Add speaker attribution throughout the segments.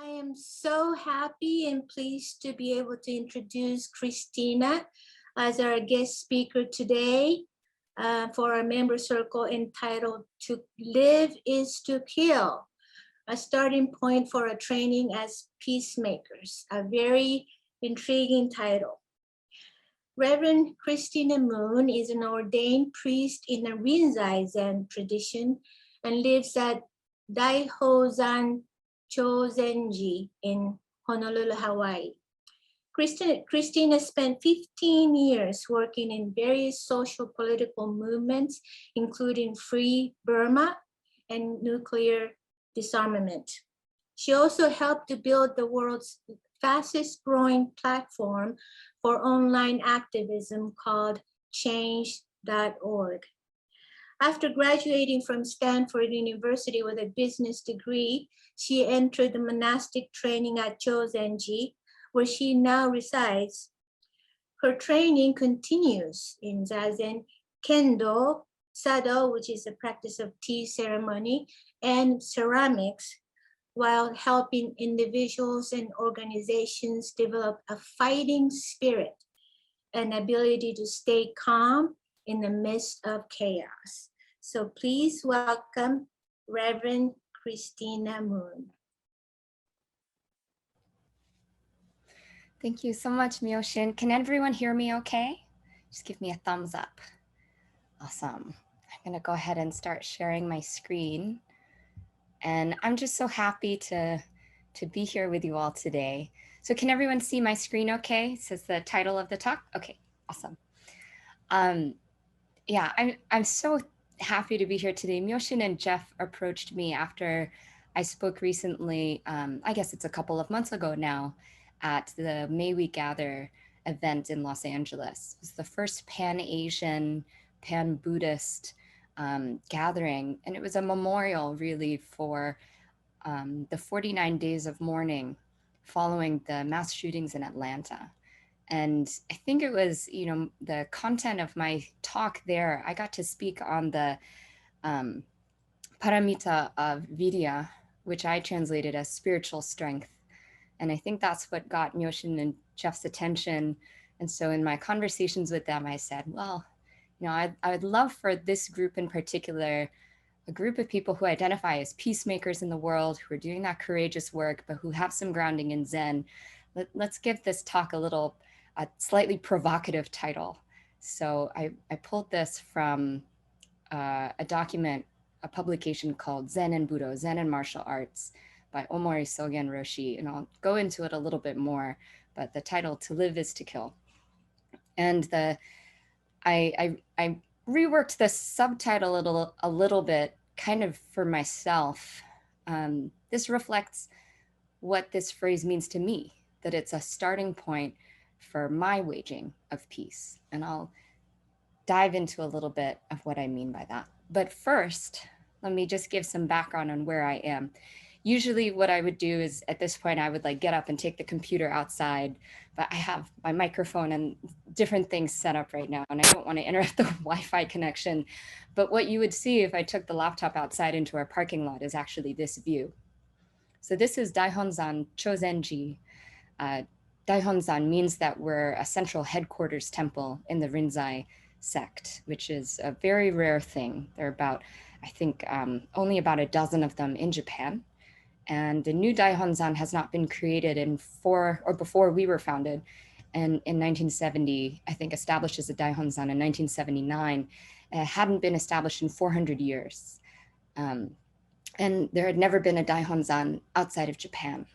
Speaker 1: I am so happy and pleased to be able to introduce Cristina as our guest speaker today for our member circle entitled "To Live is to Kill," a starting point for a training as peacemakers, a very intriguing title. Reverend Cristina Moon is an ordained priest in the Rinzai Zen tradition and lives at Daihōzan Chōzen-Ji in Honolulu, Hawaii. Cristina spent 15 years working in various social political movements, including Free Burma and nuclear disarmament. She also helped to build the world's fastest growing platform for online activism called change.org. After graduating from Stanford University with a business degree, she entered the monastic training at Chōzen-Ji, where she now resides. Her training continues in Zazen, Kendo, Sado, which is the practice of tea ceremony, and ceramics, while helping individuals and organizations develop a fighting spirit and ability to stay calm in the midst of chaos. So please welcome Reverend Cristina Moon.
Speaker 2: Thank you so much, Myoshin. Can everyone hear me okay? Just give me a thumbs up. Awesome. I'm gonna go ahead and start sharing my screen. And I'm just so happy to be here with you all today. So can everyone see my screen okay? It says the title of the talk. Okay, awesome. Yeah, I'm so happy to be here today. Myoshin and Jeff approached me after I spoke recently, I guess it's a couple of months ago now, at the May We Gather event in Los Angeles. It was the first Pan-Asian, Pan-Buddhist gathering, and it was a memorial really for the 49 days of mourning following the mass shootings in Atlanta. And I think it was, you know, the content of my talk there, I got to speak on the paramita of Vidya, which I translated as spiritual strength. And I think that's what got Myoshin and Jeff's attention. And so in my conversations with them, I said, well, you know, I would love for this group in particular, a group of people who identify as peacemakers in the world, who are doing that courageous work, but who have some grounding in Zen. Let's give this talk a slightly provocative title. So I pulled this from a document, a publication called Zen and Budō, Zen and Martial Arts by Omori Sogen Roshi. And I'll go into it a little bit more, but the title, To Live is to Kill. And I reworked the subtitle a little bit, kind of for myself. This reflects what this phrase means to me, that it's a starting point for my waging of peace. And I'll dive into a little bit of what I mean by that. But first, let me just give some background on where I am. Usually what I would do is at this point, I would like get up and take the computer outside, but I have my microphone and different things set up right now, and I don't want to interrupt the Wi-Fi connection. But what you would see if I took the laptop outside into our parking lot is actually this view. So this is Daihōzan Chōzen-Ji. Daihōzan means that we're a central headquarters temple in the Rinzai sect, which is a very rare thing. There are about, I think, only about a dozen of them in Japan. And the new Daihōzan has not been created before we were founded. And in 1970, I think established as a Daihōzan in 1979, it hadn't been established in 400 years. And there had never been a Daihōzan outside of Japan.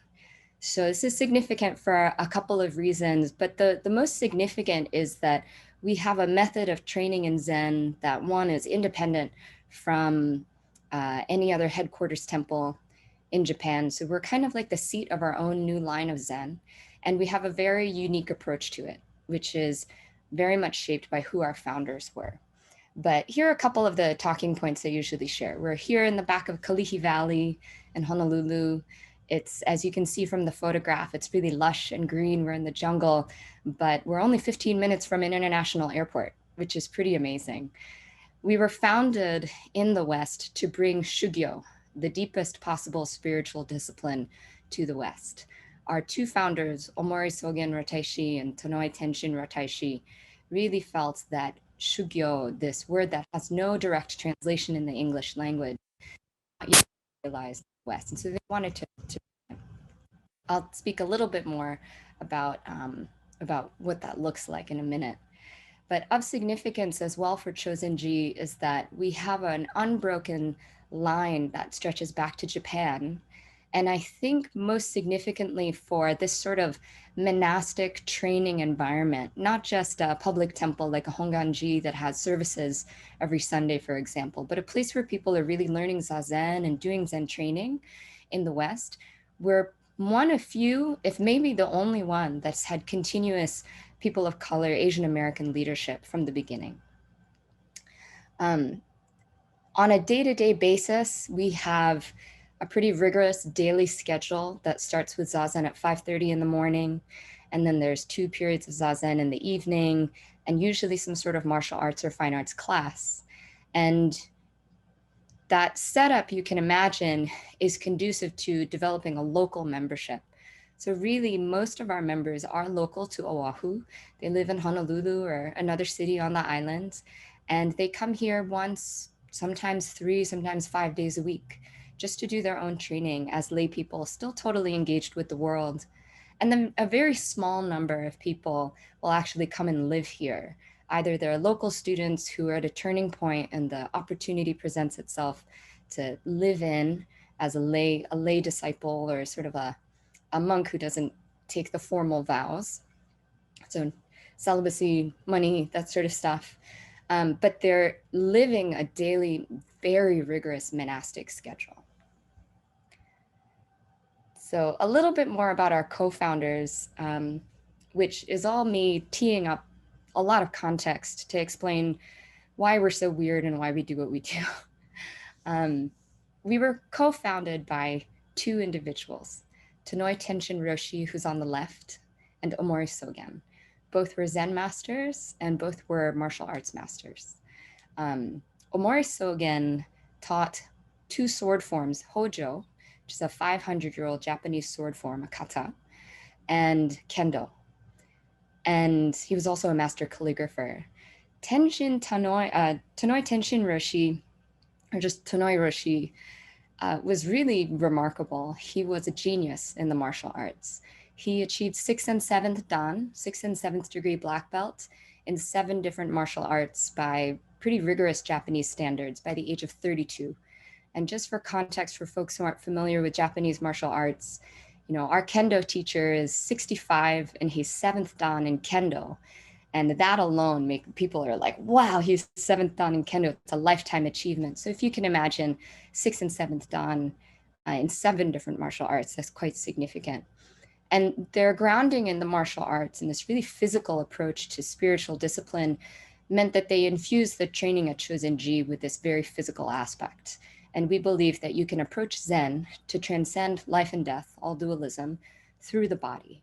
Speaker 2: So this is significant for a couple of reasons, but the most significant is that we have a method of training in Zen that, one, is independent from any other headquarters temple in Japan. So we're kind of like the seat of our own new line of Zen. And we have a very unique approach to it, which is very much shaped by who our founders were. But here are a couple of the talking points I usually share. We're here in the back of Kalihi Valley in Honolulu. It's, as you can see from the photograph, it's really lush and green. We're in the jungle, but we're only 15 minutes from an international airport, which is pretty amazing. We were founded in the West to bring Shugyo, the deepest possible spiritual discipline, to the West. Our two founders, Omori Sogen Rotaishi and Tonoi Tenshin Rotaishi, really felt that shugyo, this word that has no direct translation in the English language, not yet realized in the West. And so they wanted to I'll speak a little bit more about what that looks like in a minute. But of significance as well for Chōzen-Ji is that we have an unbroken line that stretches back to Japan. And I think most significantly for this sort of monastic training environment, not just a public temple like a Hongan-ji that has services every Sunday, for example, but a place where people are really learning Zazen and doing Zen training in the West. We're one of few, if maybe the only one, that's had continuous people of color, Asian American leadership from the beginning. On a day-to-day basis, we have a pretty rigorous daily schedule that starts with Zazen at 5:30 in the morning. And then there's 2 periods of Zazen in the evening, and usually some sort of martial arts or fine arts class. And that setup, you can imagine, is conducive to developing a local membership. So really, most of our members are local to Oahu. They live in Honolulu or another city on the island, and they come here once, sometimes 3, sometimes 5 days a week, just to do their own training as lay people, still totally engaged with the world. And then a very small number of people will actually come and live here. Either they're local students who are at a turning point and the opportunity presents itself to live in as a lay disciple, or sort of a monk who doesn't take the formal vows. So celibacy, money, that sort of stuff. But they're living a daily, very rigorous monastic schedule. So a little bit more about our co-founders, which is all me teeing up a lot of context to explain why we're so weird and why we do what we do. We were co-founded by 2 individuals, Tonoi Tenshin Roshi, who's on the left, and Omori Sogen. Both were Zen masters and both were martial arts masters. Omori Sogen taught 2 sword forms, Hojo, which is a 500-year-old Japanese sword form, a kata, and Kendo. And he was also a master calligrapher. Tonoi Tenshin Roshi, or just Tonoi Roshi, was really remarkable. He was a genius in the martial arts. He achieved 6th and 7th Dan, 6th and 7th degree black belt in 7 different martial arts by pretty rigorous Japanese standards by the age of 32. And just for context, for folks who aren't familiar with Japanese martial arts, you know, our Kendo teacher is 65 and he's 7th Dan in Kendo. And that alone people are like, wow, he's 7th Dan in Kendo. It's a lifetime achievement. So if you can imagine 6th and 7th Dan in 7 different martial arts, that's quite significant. And their grounding in the martial arts and this really physical approach to spiritual discipline meant that they infused the training at Chōzen-Ji with this very physical aspect. And we believe that you can approach Zen to transcend life and death, all dualism, through the body.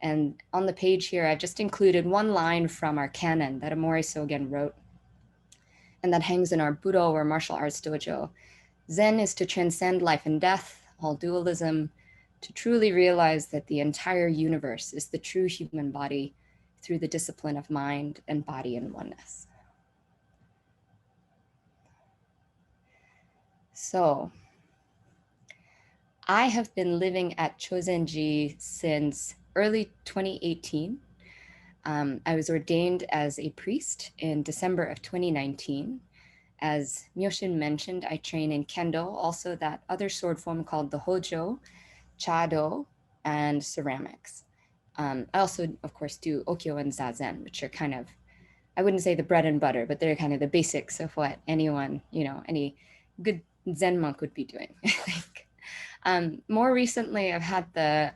Speaker 2: And on the page here, I've just included one line from our canon that Omori Sogen wrote, and that hangs in our Budō, or martial arts dojo. Zen is to transcend life and death, all dualism, to truly realize that the entire universe is the true human body through the discipline of mind and body in oneness. So I have been living at Chōzen-Ji since early 2018. I was ordained as a priest in December of 2019. As Myoshin mentioned, I train in Kendo, also that other sword form called the Hojo, Chado, and ceramics. I also, of course, do Okyo and Zazen, which are kind of, I wouldn't say the bread and butter, but they're kind of the basics of what anyone, you know, any good Zen monk would be doing, I think. More recently, I've had the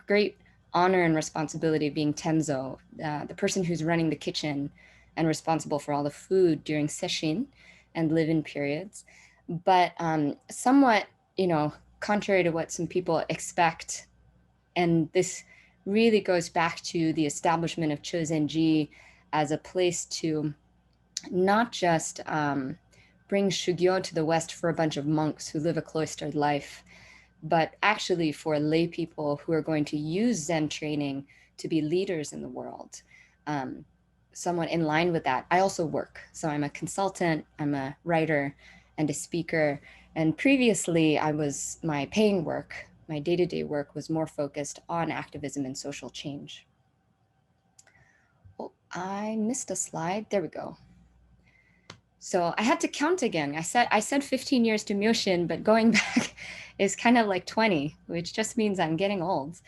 Speaker 2: great honor and responsibility of being Tenzo, the person who's running the kitchen and responsible for all the food during sesshin and live-in periods. But somewhat, you know, contrary to what some people expect, and this really goes back to the establishment of Chōzen-Ji as a place to not just bring shugyo to the West for a bunch of monks who live a cloistered life, but actually for lay people who are going to use Zen training to be leaders in the world. Somewhat in line with that, I also work. So I'm a consultant, I'm a writer and a speaker. And previously my paying work, my day-to-day work was more focused on activism and social change. Oh, I missed a slide. There we go. So I had to count again. I said 15 years to Myoshin, but going back is kind of like 20, which just means I'm getting old.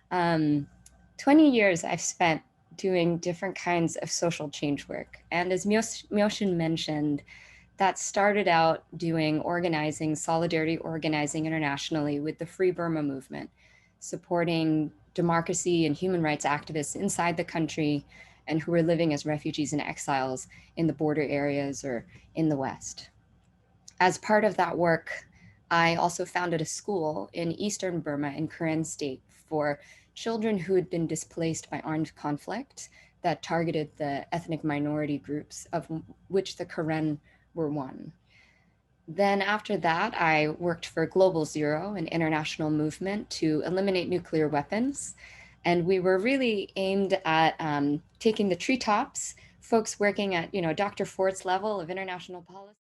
Speaker 2: 20 years I've spent doing different kinds of social change work. And as Myoshin mentioned, that started out doing organizing, solidarity organizing internationally with the Free Burma movement, supporting democracy and human rights activists inside the country and who were living as refugees and exiles in the border areas or in the West. As part of that work, I also founded a school in Eastern Burma in Karen State for children who had been displaced by armed conflict that targeted the ethnic minority groups, of which the Karen were one. Then after that, I worked for Global Zero, an international movement to eliminate nuclear weapons. And we were really aimed at taking the treetops, folks working at Dr. Ford's level of international policy.